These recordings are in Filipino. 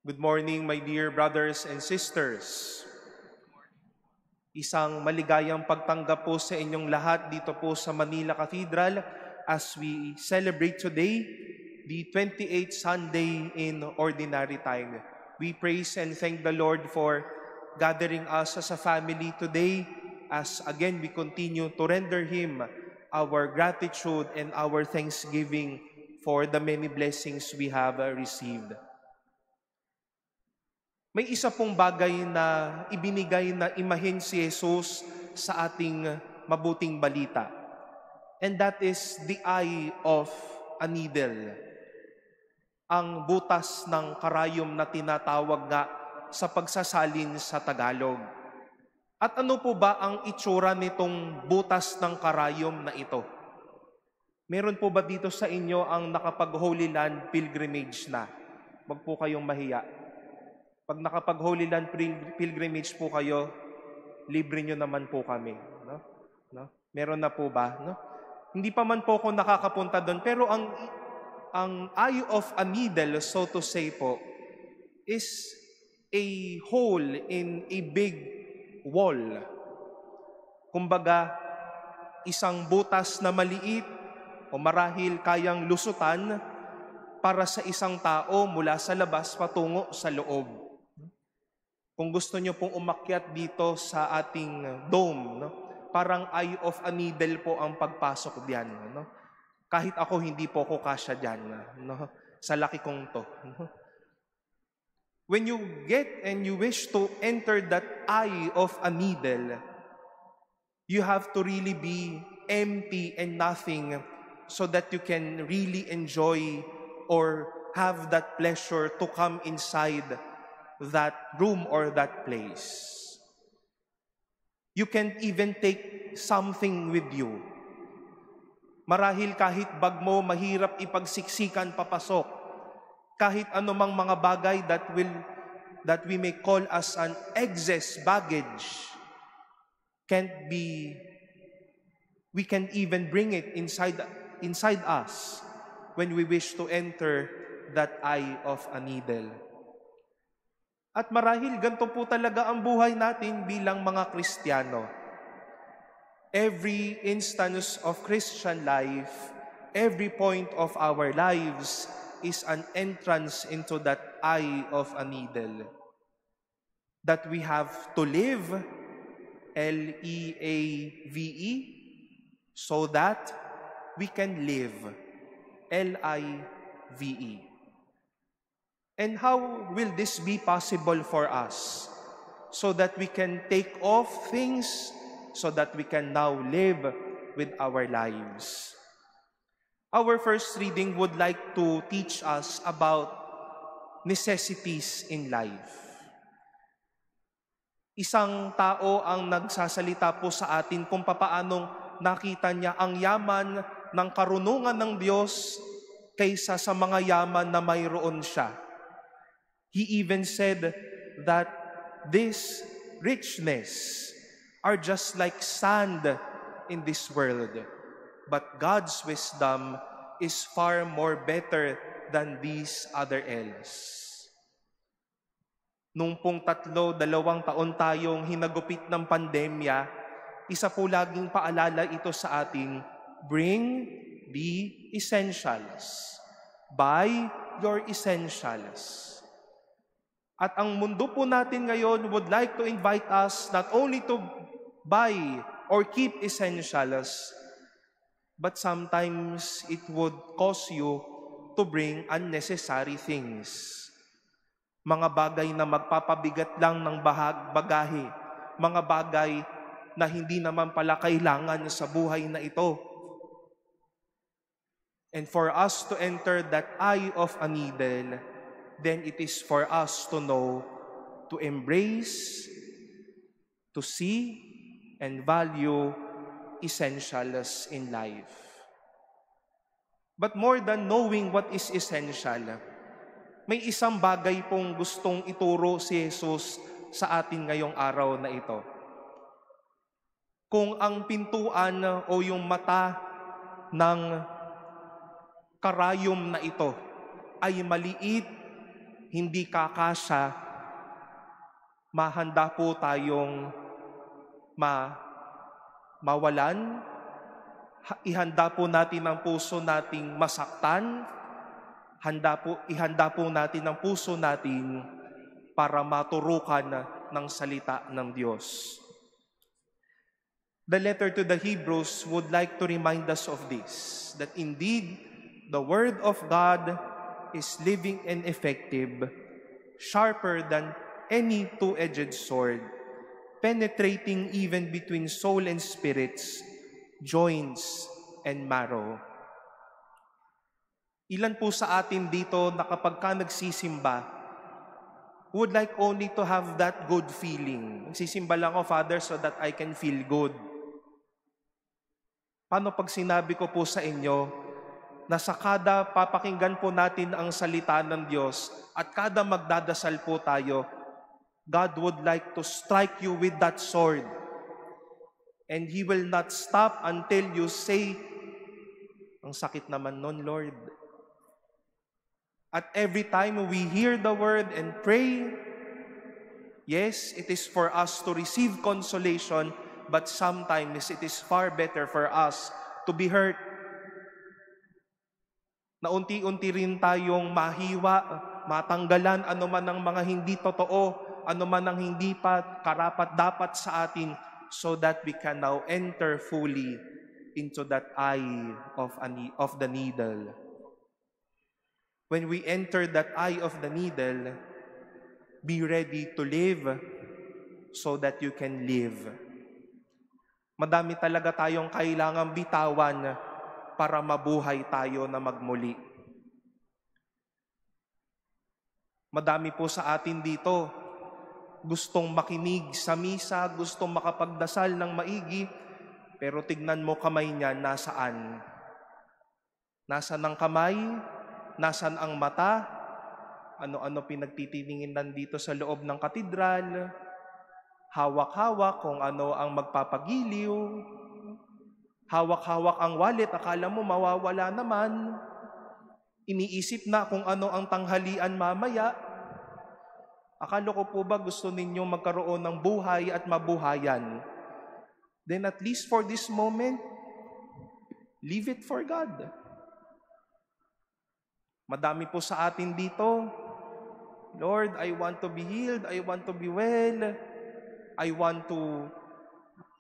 Good morning, my dear brothers and sisters. Isang maligayang pagtanggap po sa inyong lahat dito po sa Manila Cathedral as we celebrate today the 28th Sunday in Ordinary Time. We praise and thank the Lord for gathering us as a family today as again we continue to render Him our gratitude and our thanksgiving for the many blessings we have received. May isa pong bagay na ibinigay na imahen si Jesus sa ating mabuting balita. And that is the eye of a needle. Ang butas ng karayom na tinatawag nga sa pagsasalin sa Tagalog. At ano po ba ang itsura nitong butas ng karayom na ito? Meron po ba dito sa inyo ang nakapag-Holy Land pilgrimage na? Wag po kayong mahiya. Pag nakapag-Holy Land pilgrimage po kayo, libre nyo naman po kami. No? Meron na po ba? No? Hindi pa man po ako nakakapunta doon, pero ang eye of a needle, so to say po, is a hole in a big wall. Kumbaga, isang butas na maliit o marahil kayang lusutan para sa isang tao mula sa labas patungo sa loob. Kung gusto nyo pong umakyat dito sa ating dome, no? Parang eye of a needle po ang pagpasok diyan. No? Kahit ako, hindi po ako kasya dyan. No? Sa laki kong to. No? When you get and you wish to enter that eye of a needle, you have to really be empty and nothing so that you can really enjoy or have that pleasure to come inside that room or that place. You can't even take something with you. Marahil kahit bag mo mahirap ipagsiksikan papasok, kahit anumang mga bagay that we may call as an excess baggage we can't even bring it inside us when we wish to enter that eye of a needle. At marahil ganito po talaga ang buhay natin bilang mga Kristiyano. Every instance of Christian life, every point of our lives is an entrance into that eye of a needle. That we have to live, L-E-A-V-E, so that we can live, L-I-V-E. And how will this be possible for us? So that we can take off things, so that we can now live with our lives. Our first reading would like to teach us about necessities in life. Isang tao ang nagsasalita po sa atin kung papaanong nakita niya ang yaman ng karunungan ng Diyos kaysa sa mga yaman na mayroon siya. He even said that this richness are just like sand in this world. But God's wisdom is far more better than these other else. Nung pong 2 taon tayong hinagupit ng pandemya, isa po laging paalala ito sa atin, bring the essentials. Buy your essentials. At ang mundo po natin ngayon would like to invite us not only to buy or keep essentials, but sometimes it would cause you to bring unnecessary things. Mga bagay na magpapabigat lang ng bagahe, mga bagay na hindi naman pala kailangan sa buhay na ito. And for us to enter that eye of a needle, then it is for us to know, to embrace, to see, and value essentials in life. But more than knowing what is essential, may isang bagay pong gustong ituro si Jesus sa atin ngayong araw na ito. Kung ang pintuan o yung mata ng karayom na ito ay maliit, hindi kakasya, mahanda po tayong mawalan, ihanda po natin ang puso nating masaktan, ihanda po natin ang puso natin para maturukan ng salita ng Diyos. The letter to the Hebrews would like to remind us of this, that indeed, the Word of God is living and effective, sharper than any two-edged sword, penetrating even between soul and spirits, joints and marrow. Ilan po sa atin dito na kapag ka nagsisimba, would like only to have that good feeling. Nagsisimba lang ako, Father, so that I can feel good. Paano pag sinabi ko po sa inyo na sa kada papakinggan po natin ang salita ng Diyos at kada magdadasal po tayo, God would like to strike you with that sword. And He will not stop until you say, ang sakit naman nun, Lord. At every time we hear the word and pray, yes, it is for us to receive consolation, but sometimes it is far better for us to be hurt. Na unti-unti rin tayong mahiwa, matanggalan anuman ang mga hindi totoo, anuman ang hindi pa karapat-dapat sa atin, so that we can now enter fully into that eye of the needle. When we enter that eye of the needle, be ready to live so that you can live. Madami talaga tayong kailangang bitawan para mabuhay tayo na magmuli. Madami po sa atin dito gustong makinig sa misa, gustong makapagdasal ng maigi, pero tignan mo kamay niya, nasaan? Nasaan ang kamay? Nasaan ang mata? Ano-ano pinagtitiningin dito sa loob ng katedral? Hawak-hawak kung ano ang magpapagiliw. Hawak-hawak ang wallet, akala mo mawawala naman. Iniisip na kung ano ang tanghalian mamaya. Akala ko po ba gusto ninyo magkaroon ng buhay at mabuhayan? Then at least for this moment, leave it for God. Madami po sa atin dito, Lord, I want to be healed, I want to be well, I want to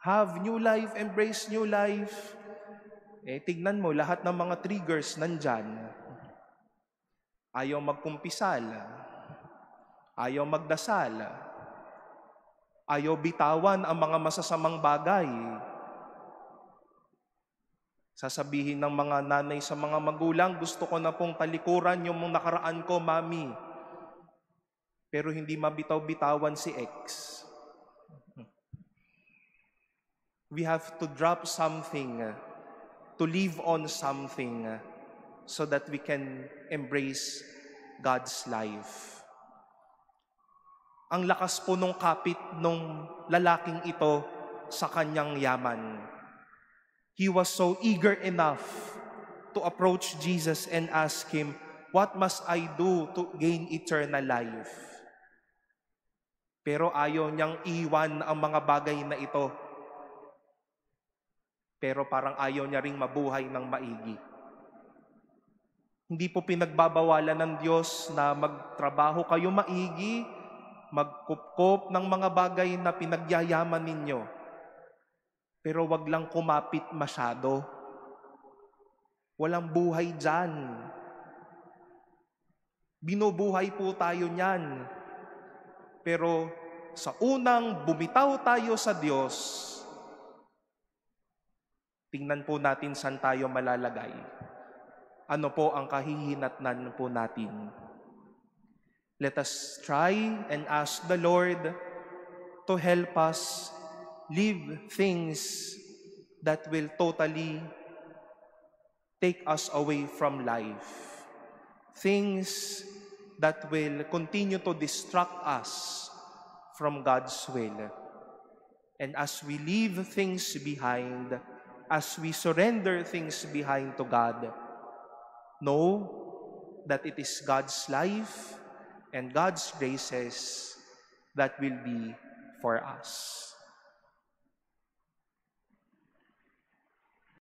have new life, embrace new life. Tignan mo, lahat ng mga triggers nandyan. Ayaw magkumpisal, ayaw magdasal, ayaw bitawan ang mga masasamang bagay. Sasabihin ng mga nanay sa mga magulang, gusto ko na pong talikuran yung nakaraan ko, Mami. Pero hindi mabitaw-bitawan si X. We have to drop something, to live on something, so that we can embrace God's life. Ang lakas po nung kapit nung lalaking ito sa kanyang yaman. He was so eager enough to approach Jesus and ask Him, "What must I do to gain eternal life?" Pero ayaw niyang iwan ang mga bagay na ito. Pero parang ayaw niya ring mabuhay ng maigi. Hindi po pinagbabawalan ng Diyos na magtrabaho kayo maigi, magkupkop ng mga bagay na pinagyayaman ninyo. Pero wag lang kumapit masyado. Walang buhay dyan. Binubuhay po tayo niyan. Pero sa unang bumitaw tayo sa Diyos, tingnan po natin saan tayo malalagay. Ano po ang kahihinatnan po natin? Let us try and ask the Lord to help us live things that will totally take us away from life. Things that will continue to distract us from God's will. And as we leave things behind, as we surrender things behind to God, know that it is God's life, and God's graces that will be for us.